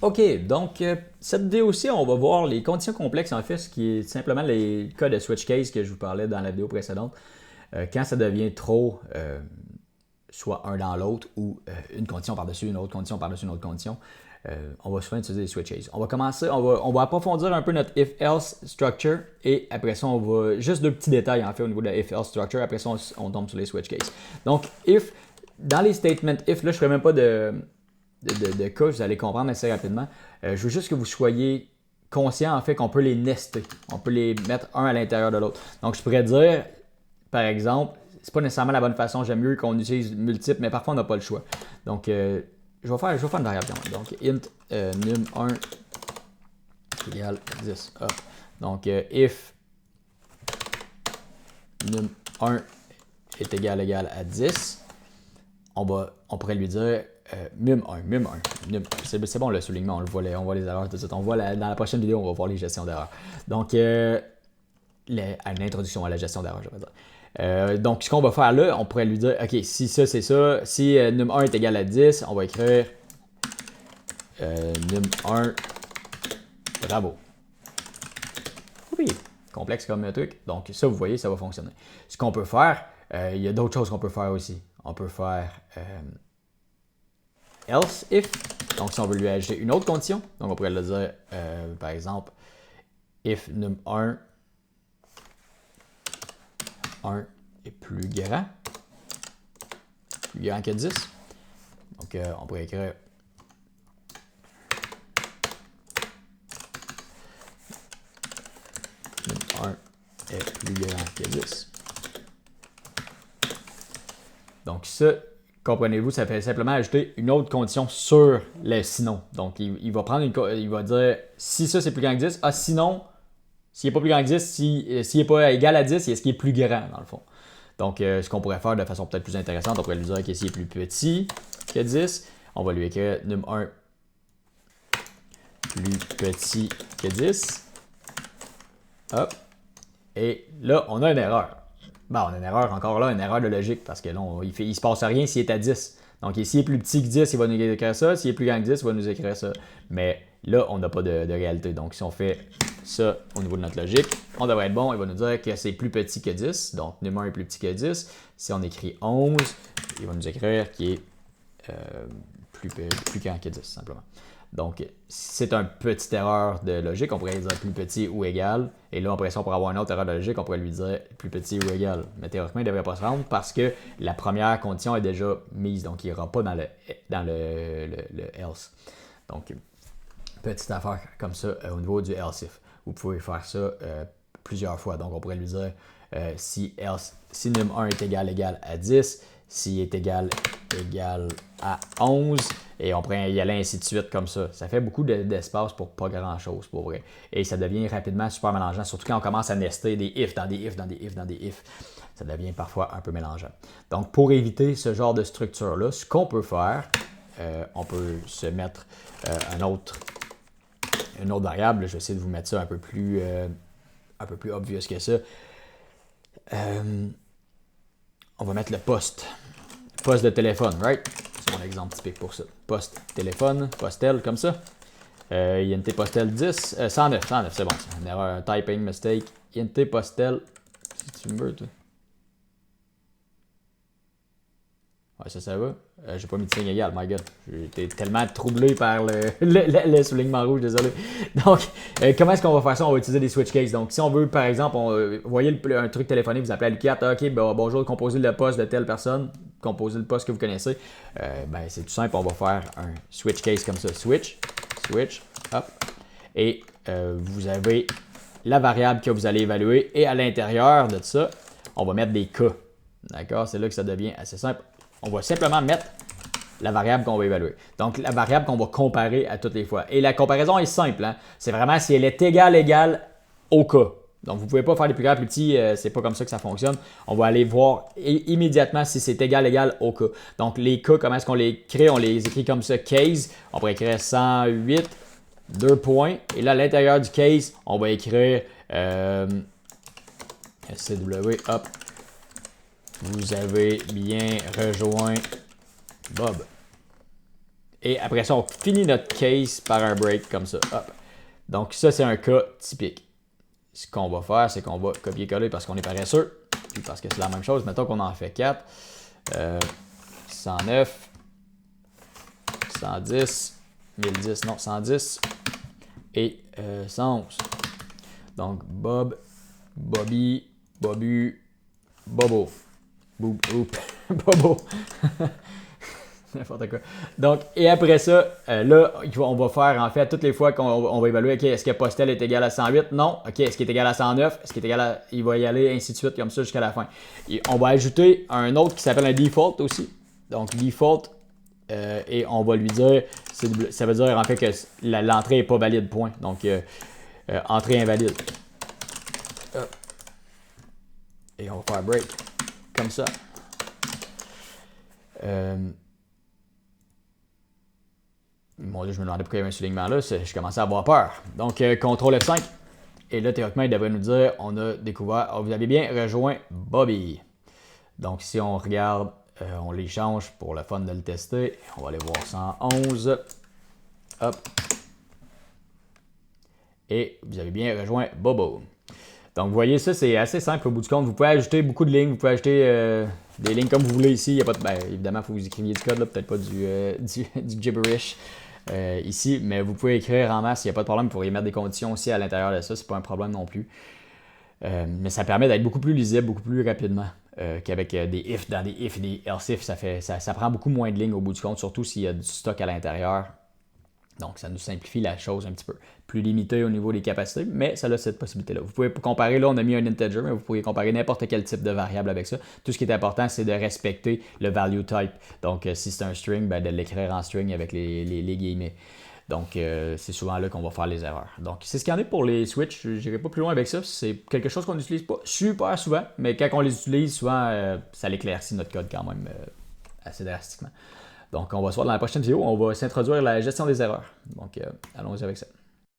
OK, donc cette vidéo-ci, on va voir les conditions complexes, en fait, ce qui est simplement les cas de switch case que je vous parlais dans la vidéo précédente. Quand ça devient trop, soit un dans l'autre ou une condition par-dessus une autre condition par-dessus une autre condition, on va souvent utiliser les switch cases. On va commencer, on va approfondir un peu notre if-else structure et après ça, on va juste deux petits détails en fait au niveau de la if-else structure. Après ça, on tombe sur les switch cases. Donc, if, dans les statements if, là, je ne ferai même pas de cas, vous allez comprendre assez rapidement. Je veux juste que vous soyez conscient en fait qu'on peut les nester. On peut les mettre un à l'intérieur de l'autre. Donc je pourrais dire, par exemple, c'est pas nécessairement la bonne façon, j'aime mieux qu'on utilise multiples, mais parfois on n'a pas le choix. Donc je vais faire une variable. Donc int num1 égale 10. Hop. Donc if num1 est égal à 10, on pourrait lui dire mum1. C'est bon le soulignement, on voit les erreurs tout de suite. On voit dans la prochaine vidéo, on va voir les gestions d'erreurs. Donc, une introduction à la gestion d'erreurs, je vais dire. Donc, ce qu'on va faire là, on pourrait lui dire, OK, si ça, c'est ça. Si num1 est égal à 10, on va écrire num1, bravo. Oui, complexe comme truc. Donc, ça, vous voyez, ça va fonctionner. Ce qu'on peut faire, il y a d'autres choses qu'on peut faire aussi. On peut faire else if. Donc, si on veut lui ajouter une autre condition, donc on pourrait le dire, par exemple, if num1 est plus grand que 10. Donc, on pourrait écrire num1 est plus grand que 10. Donc, ça, comprenez-vous, ça fait simplement ajouter une autre condition sur le sinon. Donc, il va prendre il va dire si ça c'est plus grand que 10, sinon, s'il n'est pas plus grand que 10, s'il n'est pas égal à 10, est-ce qu'il est plus grand dans le fond. Donc, ce qu'on pourrait faire de façon peut-être plus intéressante, on pourrait lui dire que s'il est plus petit que 10, on va lui écrire num1 plus petit que 10. Hop. Et là, on a une erreur. Bon, on a une erreur, encore là, une erreur de logique, parce que là, il se passe rien s'il est à 10. Donc, s'il est plus petit que 10, il va nous écrire ça. S'il est plus grand que 10, il va nous écrire ça. Mais là, on n'a pas de réalité. Donc, si on fait ça au niveau de notre logique, on devrait être bon. Il va nous dire que c'est plus petit que 10. Donc, numéro 1 est plus petit que 10. Si on écrit 11, il va nous écrire qu'il est plus grand que 10, simplement. Donc, c'est une petite erreur de logique. On pourrait dire plus petit ou égal. Et là, après ça, pour avoir une autre erreur de logique, on pourrait lui dire plus petit ou égal. Mais théoriquement, il ne devrait pas se rendre parce que la première condition est déjà mise. Donc, il n'ira pas dans le else. Donc, petite affaire comme ça au niveau du else if. Vous pouvez faire ça plusieurs fois. Donc, on pourrait lui dire si num1 est égal à 10, s'il est égal à 11, et on pourrait y aller ainsi de suite comme ça. Ça fait beaucoup d'espace pour pas grand-chose, pour vrai. Et ça devient rapidement super mélangeant, surtout quand on commence à nester des ifs dans des ifs, dans des ifs, dans des ifs. Ça devient parfois un peu mélangeant. Donc, pour éviter ce genre de structure-là, ce qu'on peut faire, on peut se mettre une autre variable. Je vais essayer de vous mettre ça un peu plus obvious que ça. On va mettre le poste de téléphone, right? C'est mon exemple typique pour ça. Poste téléphone, postel, comme ça. INT postel 10, 109, c'est bon, c'est une erreur, un typing mistake. INT postel, si tu me veux, toi. Ouais, ça va. J'ai pas mis de signe égal, my god. J'étais tellement troublé par le soulignement rouge, désolé. Donc, comment est-ce qu'on va faire ça? On va utiliser des switch cases. Donc, si on veut, par exemple, vous voyez un truc téléphonique, vous appelez Alucat, OK, bonjour, composez le poste de telle personne, composez le poste que vous connaissez. C'est tout simple, on va faire un switch case comme ça. Switch, hop. Et vous avez la variable que vous allez évaluer. Et à l'intérieur de ça, on va mettre des cas. D'accord? C'est là que ça devient assez simple. On va simplement mettre la variable qu'on va évaluer. Donc, la variable qu'on va comparer à toutes les fois. Et la comparaison est simple. Hein? C'est vraiment si elle est égale au cas. Donc, vous ne pouvez pas faire les plus grands, plus petits. C'est pas comme ça que ça fonctionne. On va aller voir immédiatement si c'est égal au cas. Donc, les cas, comment est-ce qu'on les crée? On les écrit comme ça, case. On pourrait écrire 108, 2 points. Et là, à l'intérieur du case, on va écrire SCW, hop. Vous avez bien rejoint Bob. Et après ça, on finit notre case par un break comme ça. Hop. Donc ça, c'est un cas typique. Ce qu'on va faire, c'est qu'on va copier-coller parce qu'on est paresseux. Puis parce que c'est la même chose. Mettons qu'on en fait 4. 109. 110. 1010. Non, 110. Et 111. Donc Bob, Bobby, Bobu, Bobo. Bobo. N'importe quoi. Donc, et après ça, là, on va faire, en fait, toutes les fois qu'on va évaluer, OK, est-ce que Postel est égal à 108? Non. OK, est-ce qu'il est égal à 109? Est-ce qu'il est égal à... Il va y aller, ainsi de suite, comme ça, jusqu'à la fin. Et on va ajouter un autre qui s'appelle un default aussi. Donc, default, et on va lui dire, ça veut dire, en fait, que l'entrée n'est pas valide, point. Donc, entrée invalide. Et on va faire break, comme ça. Mon Dieu, je me demandais pourquoi il y avait un soulignement là, je commençais à avoir peur. Donc, CTRL F5. Et là, théoriquement, il devrait nous dire, on a découvert, vous avez bien rejoint Bobby. Donc, si on regarde, on les change pour le fun de le tester. On va aller voir 111. Hop. Et vous avez bien rejoint Bobo. Donc, vous voyez, ça, c'est assez simple au bout du compte. Vous pouvez ajouter beaucoup de lignes. Vous pouvez ajouter des lignes comme vous voulez ici. Il y a pas de, évidemment, il faut que vous écriviez du code, là, peut-être pas du gibberish ici. Mais vous pouvez écrire en masse. Il n'y a pas de problème. Vous pourriez mettre des conditions aussi à l'intérieur de ça. C'est pas un problème non plus. Mais ça permet d'être beaucoup plus lisible, beaucoup plus rapidement qu'avec des if dans des if et des else if. Ça prend beaucoup moins de lignes au bout du compte, surtout s'il y a du stock à l'intérieur. Donc, ça nous simplifie la chose un petit peu. Plus limité au niveau des capacités, mais ça a cette possibilité-là. Vous pouvez comparer, là, on a mis un integer, mais vous pouvez comparer n'importe quel type de variable avec ça. Tout ce qui est important, c'est de respecter le value type. Donc, si c'est un string, de l'écrire en string avec les guillemets. Donc, c'est souvent là qu'on va faire les erreurs. Donc, c'est ce qu'il y en a pour les switches. Je n'irai pas plus loin avec ça. C'est quelque chose qu'on n'utilise pas super souvent, mais quand on les utilise, souvent, ça l'éclaircit notre code quand même assez drastiquement. Donc, on va se voir dans la prochaine vidéo. On va s'introduire la gestion des erreurs. Donc, allons-y avec ça.